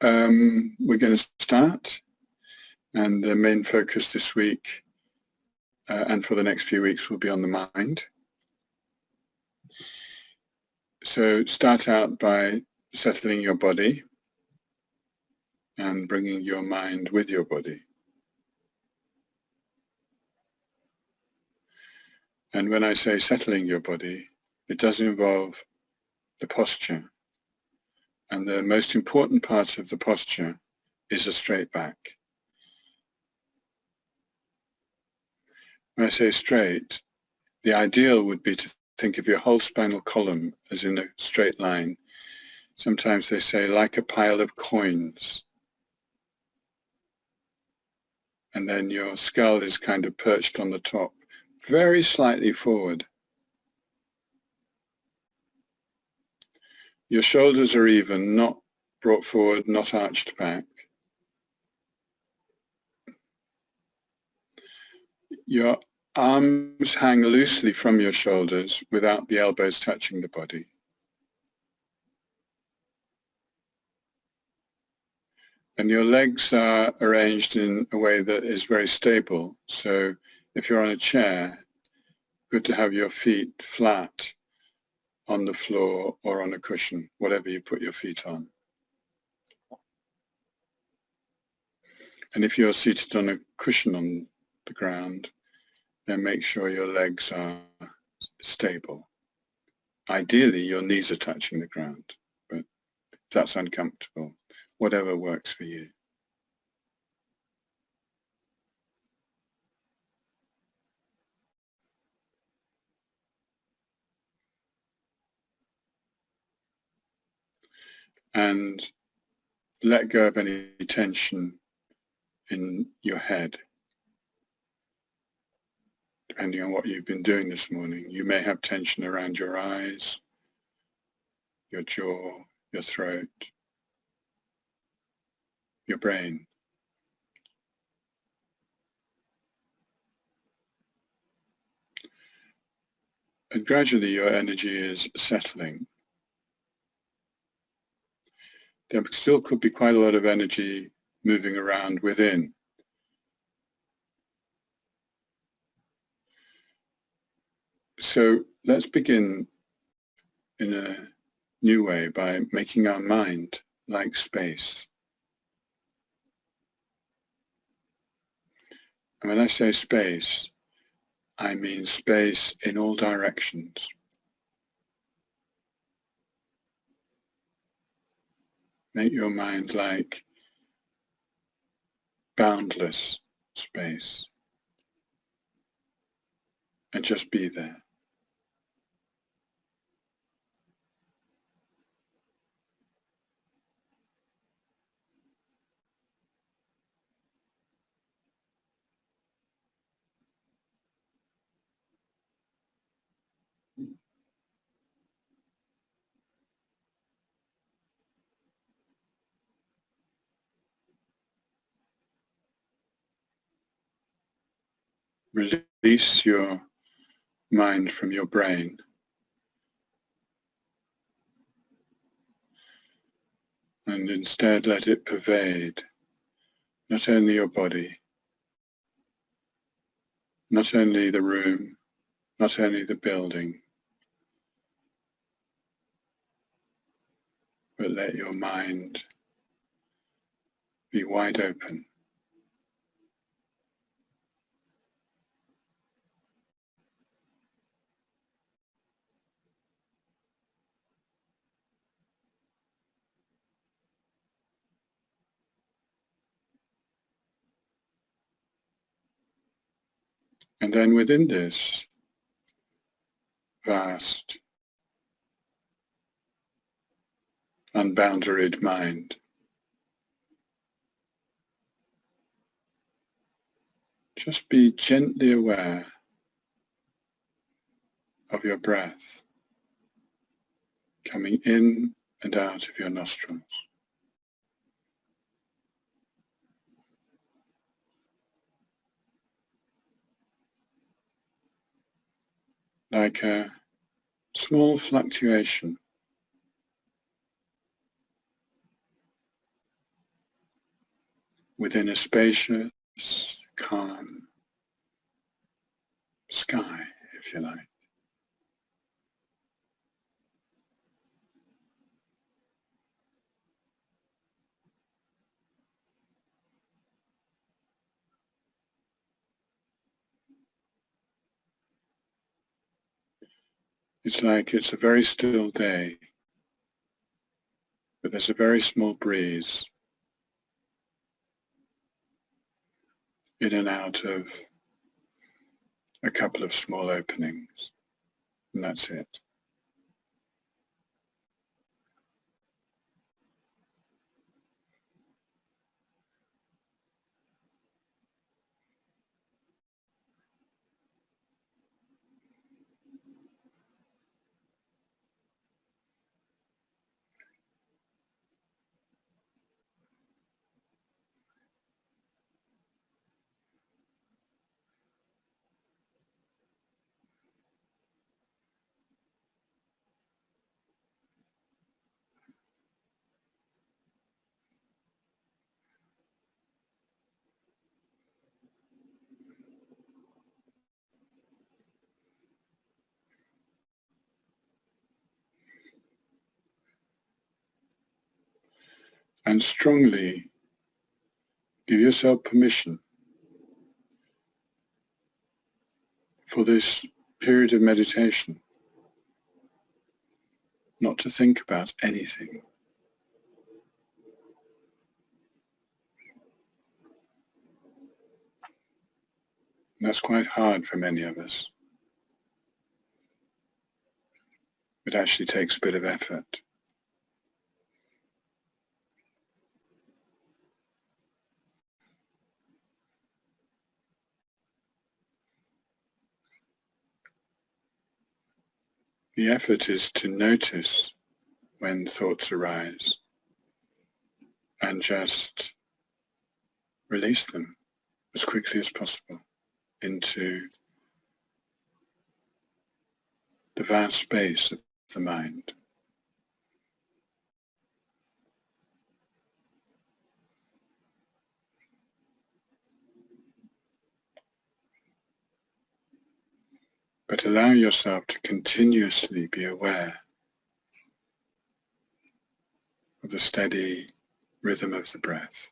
we're going to start, and the main focus this week and for the next few weeks will be on the mind. So start out by settling your body and bringing your mind with your body. And when I say settling your body, it does involve the posture. And the most important part of the posture is a straight back. When I say straight, the ideal would be to think of your whole spinal column as in a straight line. Sometimes they say like a pile of coins. And then your skull is kind of perched on the top, very slightly forward. Your shoulders are even, not brought forward, not arched back. Your arms hang loosely from your shoulders without the elbows touching the body. And your legs are arranged in a way that is very stable. So if you're on a chair, good to have your feet flat on the floor or on a cushion, whatever you put your feet on. And if you're seated on a cushion on the ground, then make sure your legs are stable. Ideally, your knees are touching the ground, but if that's uncomfortable, whatever works for you. And let go of any tension in your head. Depending on what you've been doing this morning, you may have tension around your eyes, your jaw, your throat, your brain. And gradually your energy is settling. There still could be quite a lot of energy moving around within. So let's begin in a new way by making our mind like space. And when I say space, I mean space in all directions. Make your mind like boundless space and just be there. Release your mind from your brain. And instead let it pervade not only your body, not only the room, not only the building, but let your mind be wide open. And then within this vast, unboundaried mind, just be gently aware of your breath coming in and out of your nostrils. Like a small fluctuation within a spacious, calm sky, if you like. It's like it's a very still day, but there's a very small breeze in and out of a couple of small openings, and that's it. And strongly give yourself permission for this period of meditation not to think about anything. And that's quite hard for many of us. It actually takes a bit of effort. The effort is to notice when thoughts arise and just release them as quickly as possible into the vast space of the mind. But allow yourself to continuously be aware of the steady rhythm of the breath.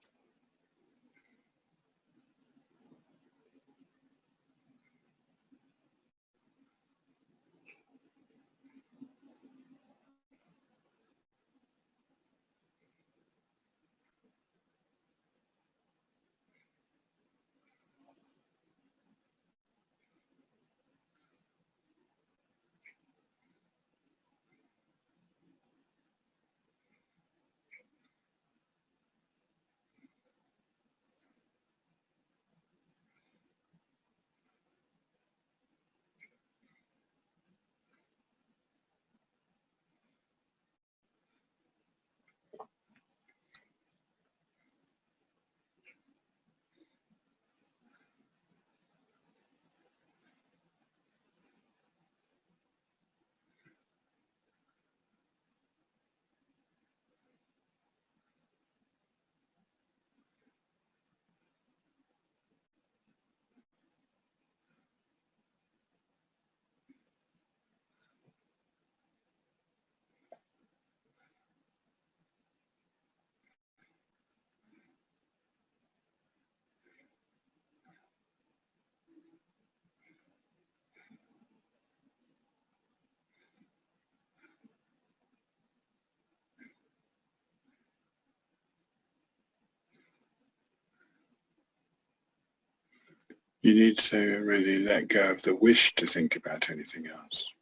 You need to really let go of the wish to think about anything else.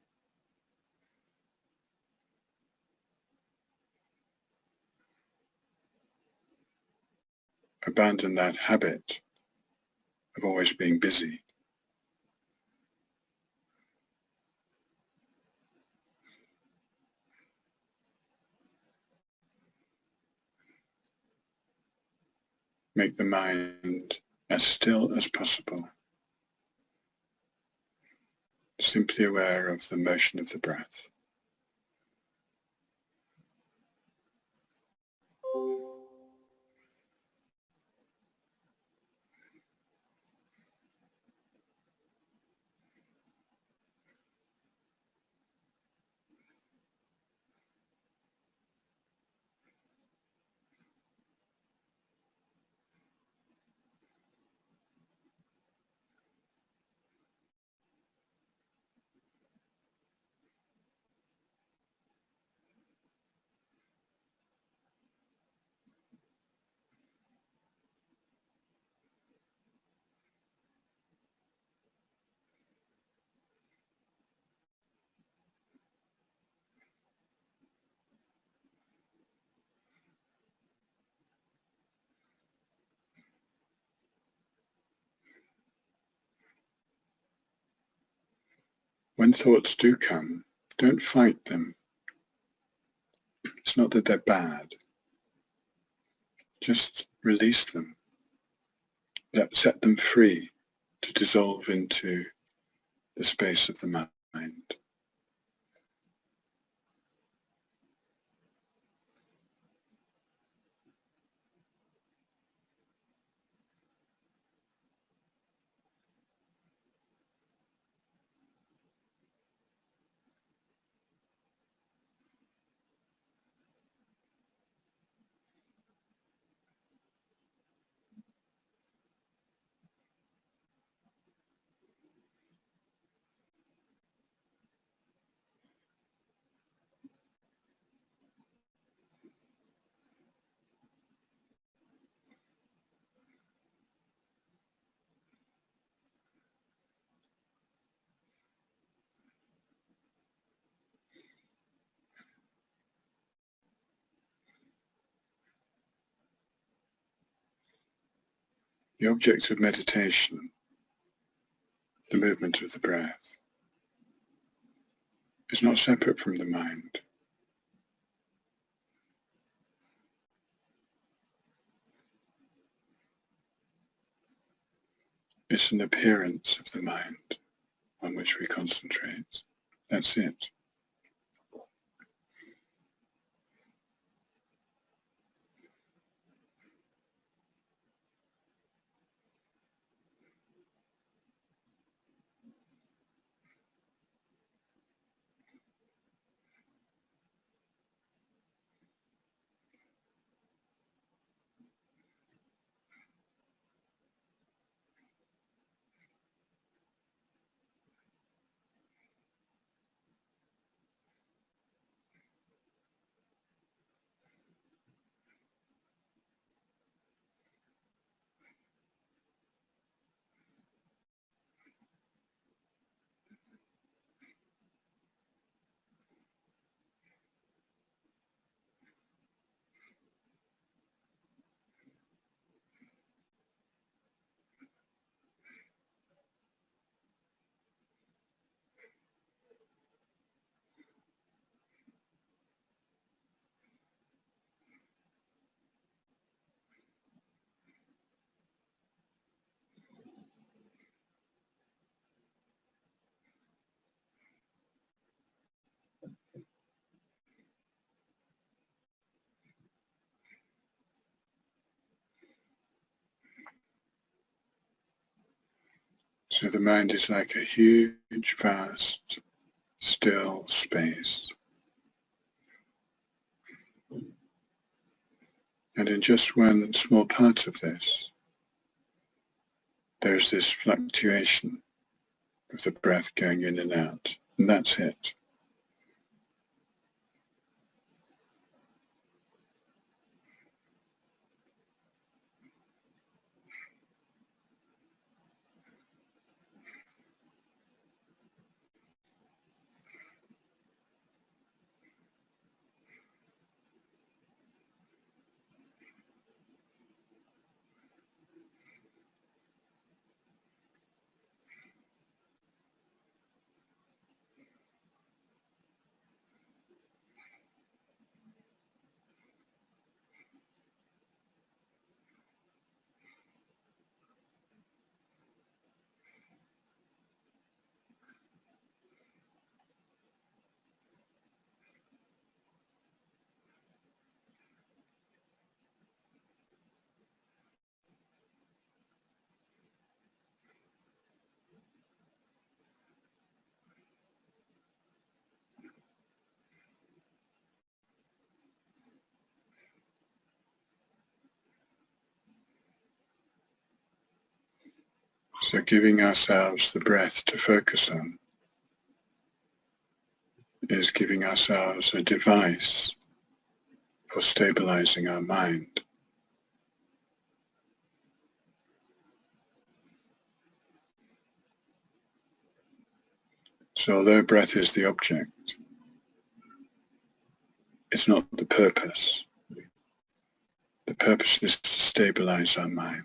Abandon that habit of always being busy. Make the mind as still as possible, simply aware of the motion of the breath. when thoughts do come, don't fight them. It's not that they're bad. Just release them. Set them free to dissolve into the space of the mind. The object of meditation, the movement of the breath, is not separate from the mind. It's an appearance of the mind on which we concentrate. That's it. So the mind is like a huge, vast, still space. And in just one small part of this, there's this fluctuation of the breath going in and out, and that's it. So giving ourselves the breath to focus on is giving ourselves a device for stabilizing our mind. So although breath is the object, it's not the purpose. The purpose is to stabilize our mind.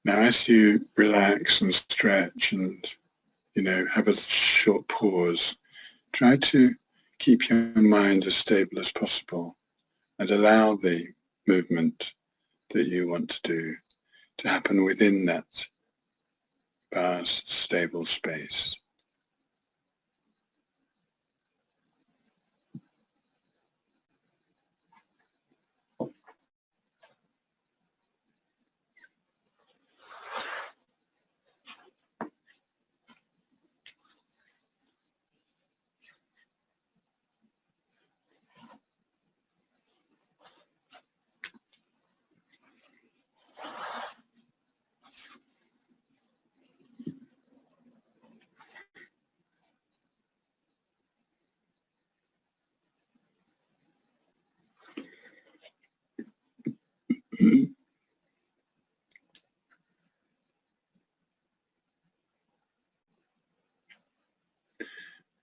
Now, as you relax and stretch and, have a short pause, try to keep your mind as stable as possible and allow the movement that you want to do to happen within that vast, stable space.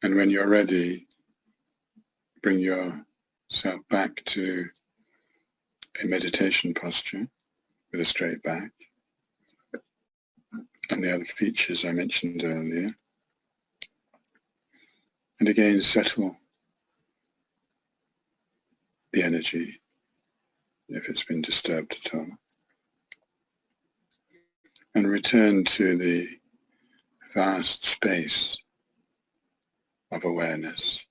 And when you're ready, bring yourself back to a meditation posture with a straight back and the other features I mentioned earlier. And again, settle the energy if it's been disturbed at all. And return to the vast space of awareness.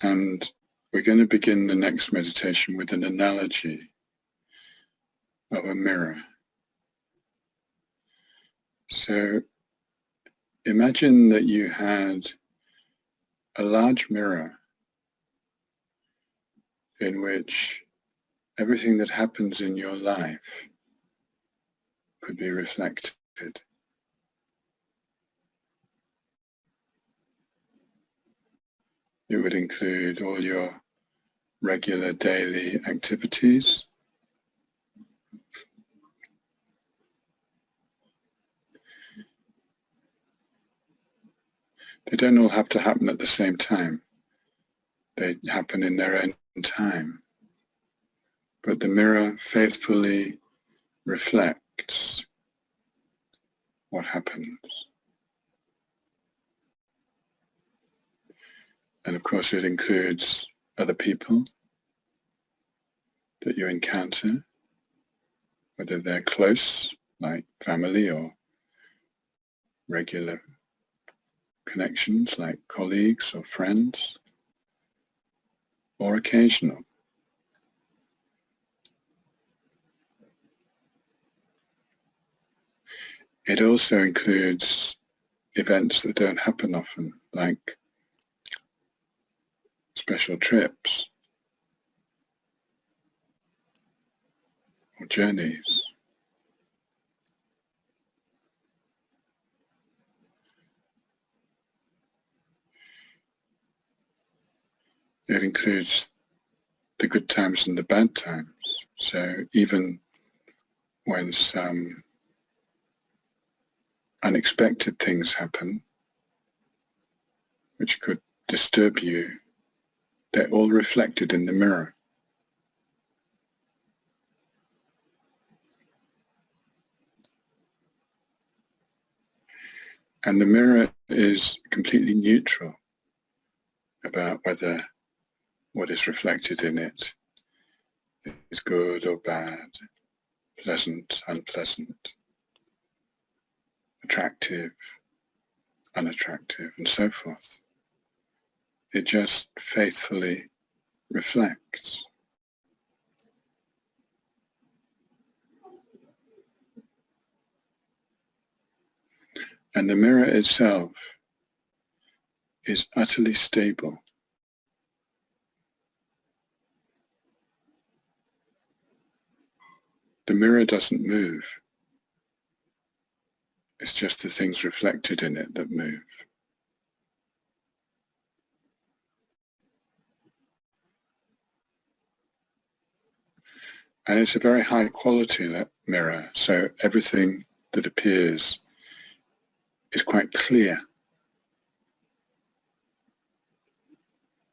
And we're going to begin the next meditation with an analogy of a mirror. So imagine that you had a large mirror in which everything that happens in your life could be reflected. It would include all your regular daily activities, they don't all have to happen at the same time. They happen in their own time. But the mirror faithfully reflects what happens. And of course it includes other people that you encounter, whether they're close, like family, or regular connections like colleagues or friends, or occasional. It also includes events that don't happen often, like special trips or journeys. It includes the good times and the bad times. So even when some unexpected things happen, which could disturb you, they're all reflected in the mirror. And the mirror is completely neutral about whether what is reflected in it is good or bad, pleasant, unpleasant, attractive, unattractive, and so forth. It just faithfully reflects. And the mirror itself is utterly stable. The mirror doesn't move. It's just the things reflected in it that move. And it's a very high quality mirror, so everything that appears is quite clear.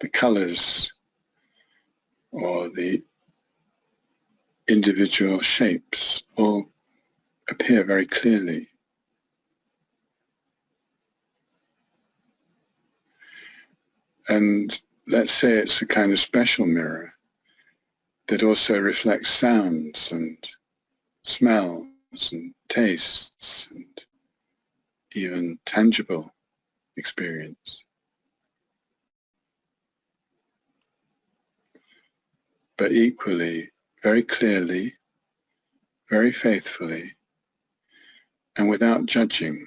the colors or the individual shapes all appear very clearly. And let's say it's a kind of special mirror that also reflects sounds and smells and tastes and even tangible experience. But equally, very clearly, very faithfully, and without judging.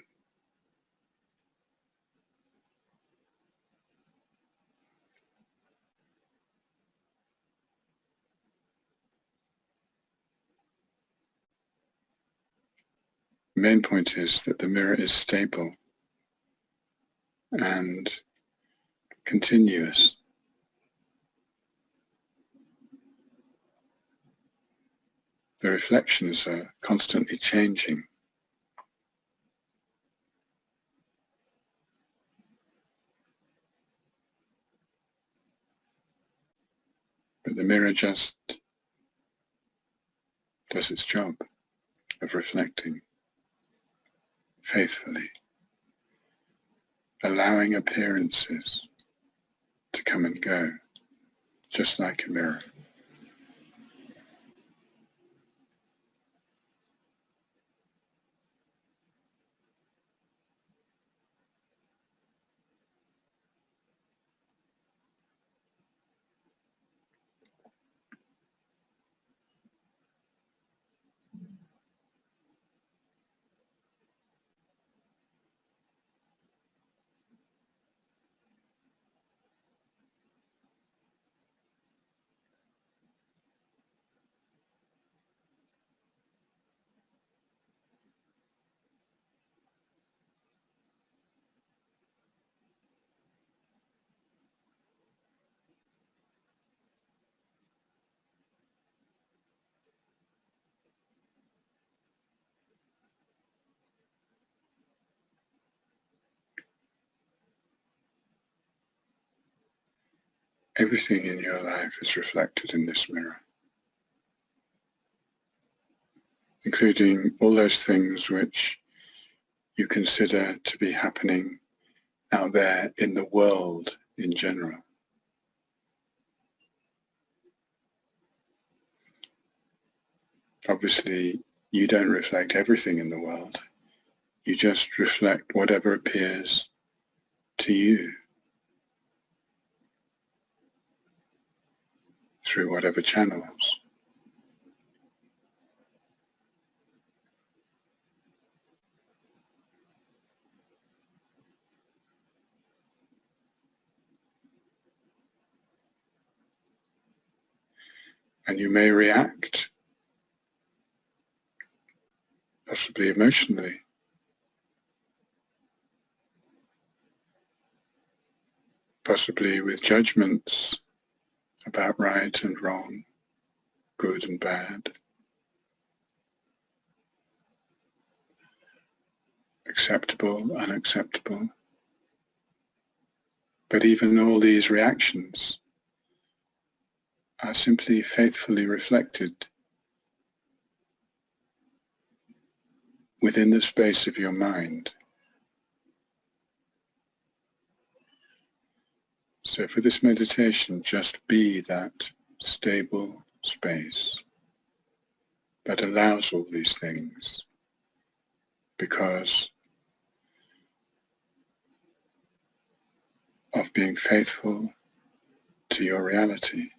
The main point is that the mirror is stable and continuous. The reflections are constantly changing. But the mirror just does its job of reflecting faithfully, allowing appearances to come and go, just like a mirror. Everything in your life is reflected in this mirror, including all those things which you consider to be happening out there in the world in general. Obviously, you don't reflect everything in the world. You just reflect whatever appears to you through whatever channels. And you may react, possibly emotionally, possibly with judgments about right and wrong, good and bad, acceptable, unacceptable. But even all these reactions are simply faithfully reflected within the space of your mind. So for this meditation, just be that stable space that allows all these things, because of being faithful to your reality.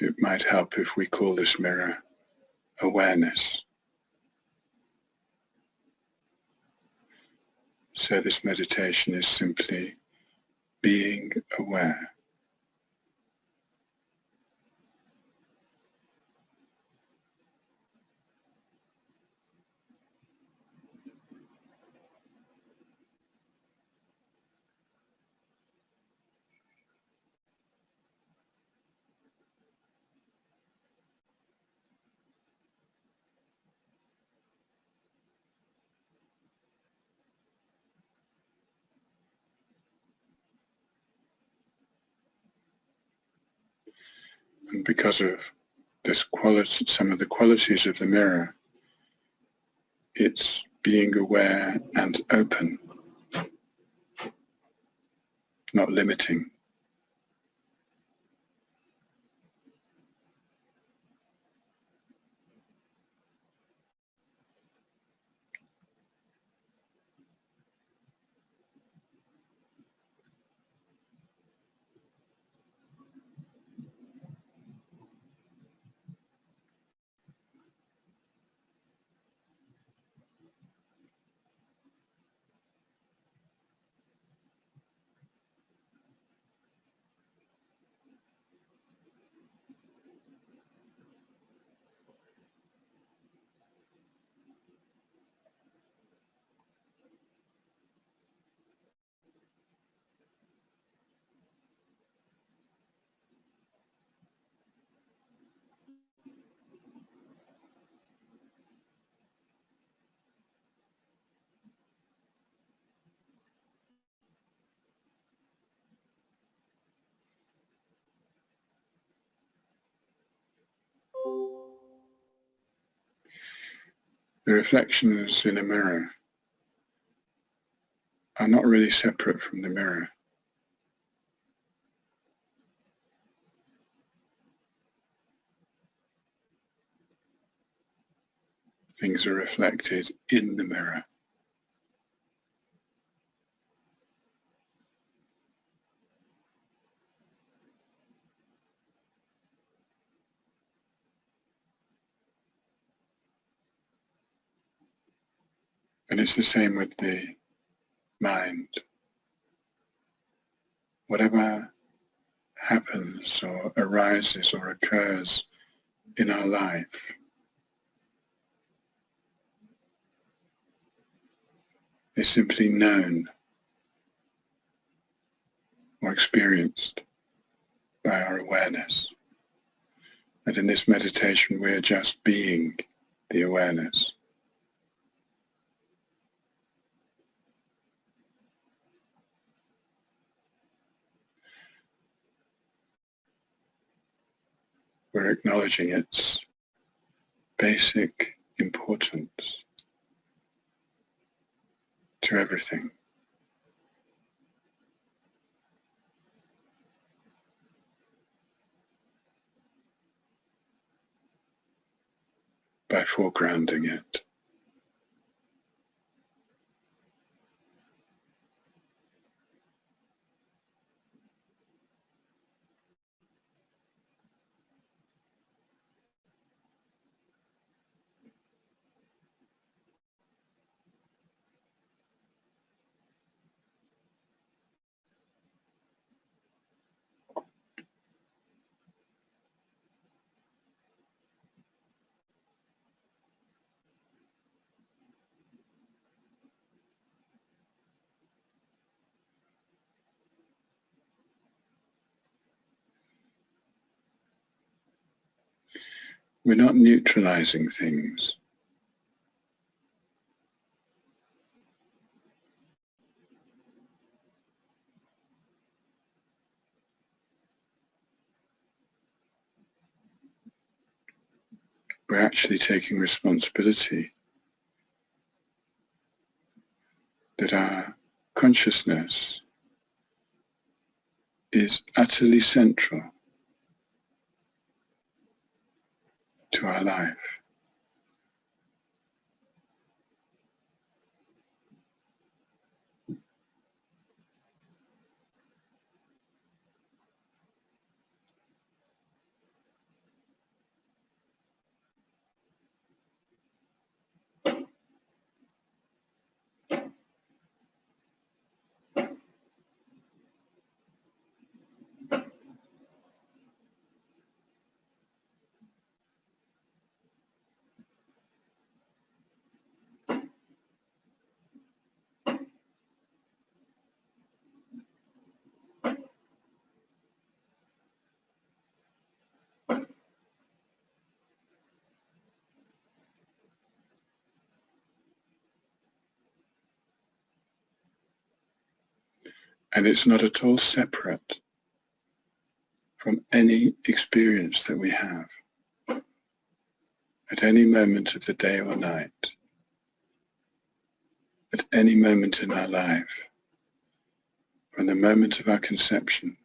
It might help if we call this mirror awareness. So this meditation is simply being aware. And because of this quality, some of the qualities of the mirror, it's being aware and open, not limiting. The reflections in a mirror are not really separate from the mirror. Things are reflected in the mirror. And it's the same with the mind. Whatever happens or arises or occurs in our life is simply known or experienced by our awareness. And in this meditation, we're just being the awareness. We're acknowledging its basic importance to everything. By foregrounding it. We're not neutralizing things. We're actually taking responsibility that our consciousness is utterly central to our life. And it's not at all separate from any experience that we have at any moment of the day or night, at any moment in our life, from the moment of our conception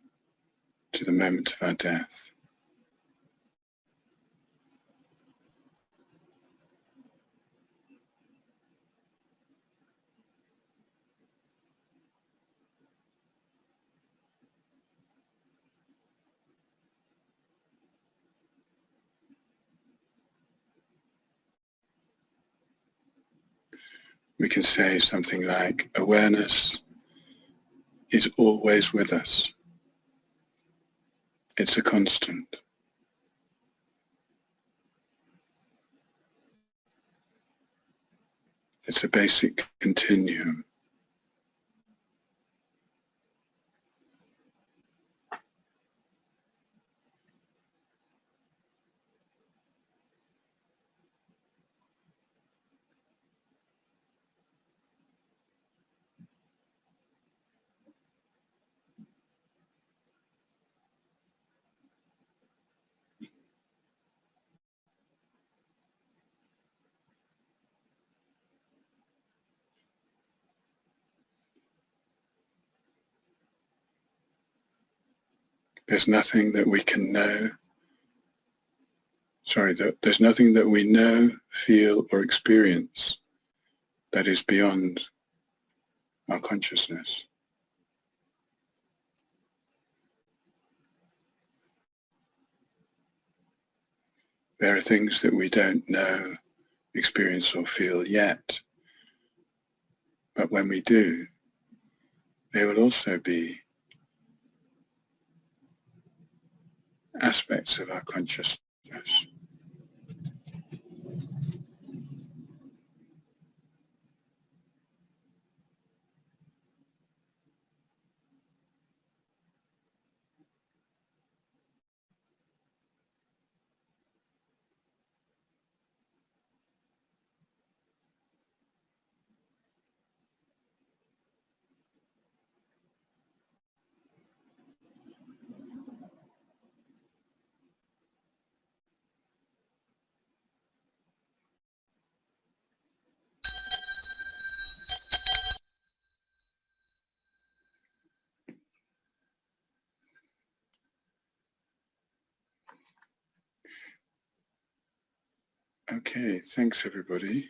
to the moment of our death. We can say something like, awareness is always with us. It's a constant. It's a basic continuum. There's nothing that we can know. There's nothing that we know, feel, or experience that is beyond our consciousness. There are things that we don't know, experience, or feel yet, but when we do, they will also be aspects of our consciousness. Okay, thanks everybody.